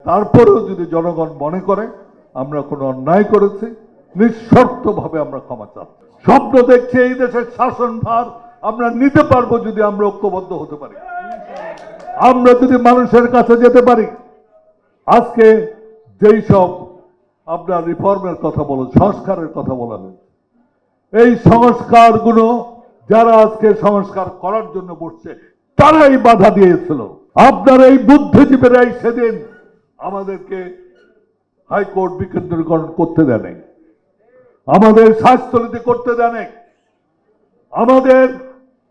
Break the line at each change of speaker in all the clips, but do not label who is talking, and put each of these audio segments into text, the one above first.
তারপরেও যদি জনগণ মনে করে আমরা কোনো অন্যায় করেছি, নিঃশর্তভাবে আমরা ক্ষমা চাচ্ছি। স্বপ্ন দেখছে এই দেশের শাসনভার আমরা নিতে পারবো যদি আমরা ঐক্যবদ্ধ হতে পারি, আমরা যদি মানুষের কাছে যেতে পারি। আজকে যেই সব আপনার রিফর্মের কথা বলো, সংস্কারের কথা বলা হয়েছে, এই সংস্কারগুলো যারা আজকে সংস্কার করার জন্য বসছে তারাই বাধা দিয়েছিল। আপনার এই বুদ্ধিজীবীরাই সেদিন আমাদেরকে হাইকোর্ট বিকেন্দ্রীকরণ করতে দেয় নাই, আমাদের স্বাস্থ্যনীতি করতে দেয় নাই, আমাদের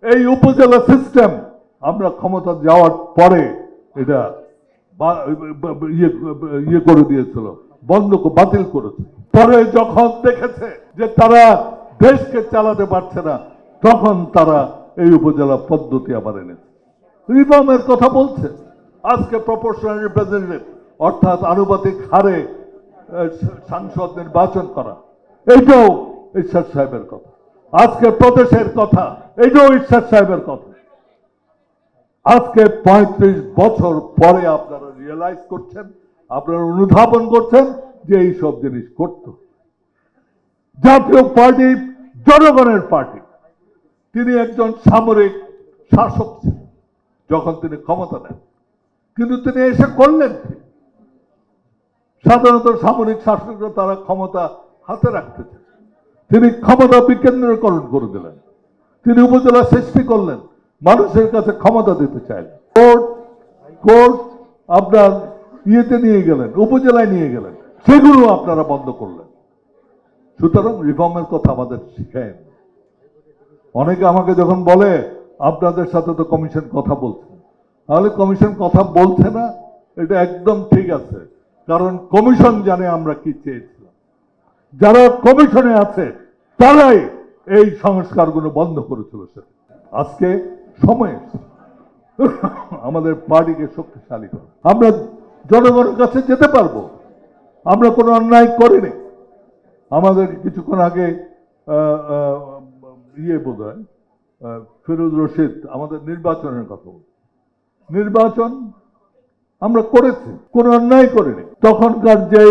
এই উপজেলা সিস্টেম আমরা ক্ষমতা যাওয়ার পরে এটা ইয়ে করে দিয়েছিল, বাতিল করেছে। পরে যখন দেখেছে যে তারা দেশকে চালাতে পারছে না, তখন তারা এই উপজেলা পদ্ধতি আবার এনেছে। রিফর্মের কথা বলছে। আজকে প্রপোর্শনাল রিপ্রেজেন্টেটিভ অর্থাৎ আনুপাতিক হারে সাংসদ নির্বাচন করা, এইটাও ঈশ্বর সাহেবের কথা। আজকে প্রদেশের কথা, এইটাও ঈশ্বর সাহেবের কথা। আজকে 35 বছর পরে আপনারা রিয়েলাইজ করছেন, আপনারা অনুধাবন করছেন যে এই সব জিনিস করত। জাতীয় পার্টি জনগণের পার্টি, তিনি একজন সামরিক শাসক ছিলেন যখন তিনি ক্ষমতা নেন, কিন্তু তিনি এসে করলেন সাধারণত সামরিক শাসকরা তারা ক্ষমতা হাতে রাখতে চান, তিনি ক্ষমতা বিকেন্দ্রীকরণ করে দিলেন, তিনি উপজেলা সৃষ্টি করলেন, মানুষের কাছে ক্ষমতা দিতে চাইলেন। কোর্ট আপনার ইয়েতে নিয়ে গেলেন, উপজেলায় নিয়ে গেলেন, সেগুলো আপনারা বন্ধ করলেন। সুতরাং রিফর্মের কথা আমাদের শিখায়। অনেকে আমাকে যখন বলে আপনাদের সাথে তো কমিশন কথা বলছে, তাহলে কমিশন কথা বলছে না, এটা একদম ঠিক আছে, কারণ কমিশন জানে আমরা কি চেয়েছিলাম। যারা কমিশনে আছে তারাই এই সংস্কারগুলো বন্ধ করেছিল। আজকে সময় আমাদের পার্টিকে শক্তিশালী করা, আমরা জনগণের কাছে যেতে পারবো, আমরা কোনো অন্যায় করিনি। আমাদের কিছুক্ষণ আগে বোধ হয় ফিরোজ রশিদ আমাদের নির্বাচনের কথা বল, নির্বাচন আমরা করেছি, কোনো অন্যায় করিনি। তখনকার যে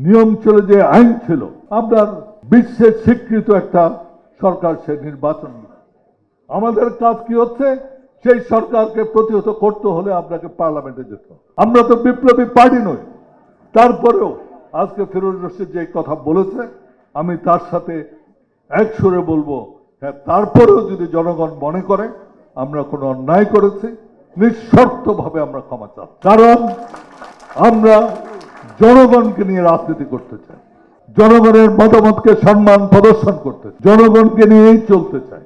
নিয়ম ছিল, যে আইন ছিল, আপনার বিশ্বের স্বীকৃত একটা সরকার সে নির্বাচন। আমাদের কাজ কি হচ্ছে, সেই সরকারকে প্রতিহত করতে হলে আপনাকে পার্লামেন্টে যেতে হবে। আমরা তো বিপ্লবী পার্টি নই, তারপরেও আজকে ফিরোজ রশিদ যে কথা বলেছে আমি তার সাথে এক সুরে বলবো, হ্যাঁ, তারপরেও যদি জনগণ মনে করে আমরা কোনো অন্যায় করেছি, নিঃশর্তভাবে আমরা ক্ষমা চাই। কারণ আমরা জনগণকে নিয়ে রাজনীতি করতে চাই, জনগণের মতামতকে সম্মান প্রদর্শন করতে, জনগণকে নিয়েই চলতে চাই।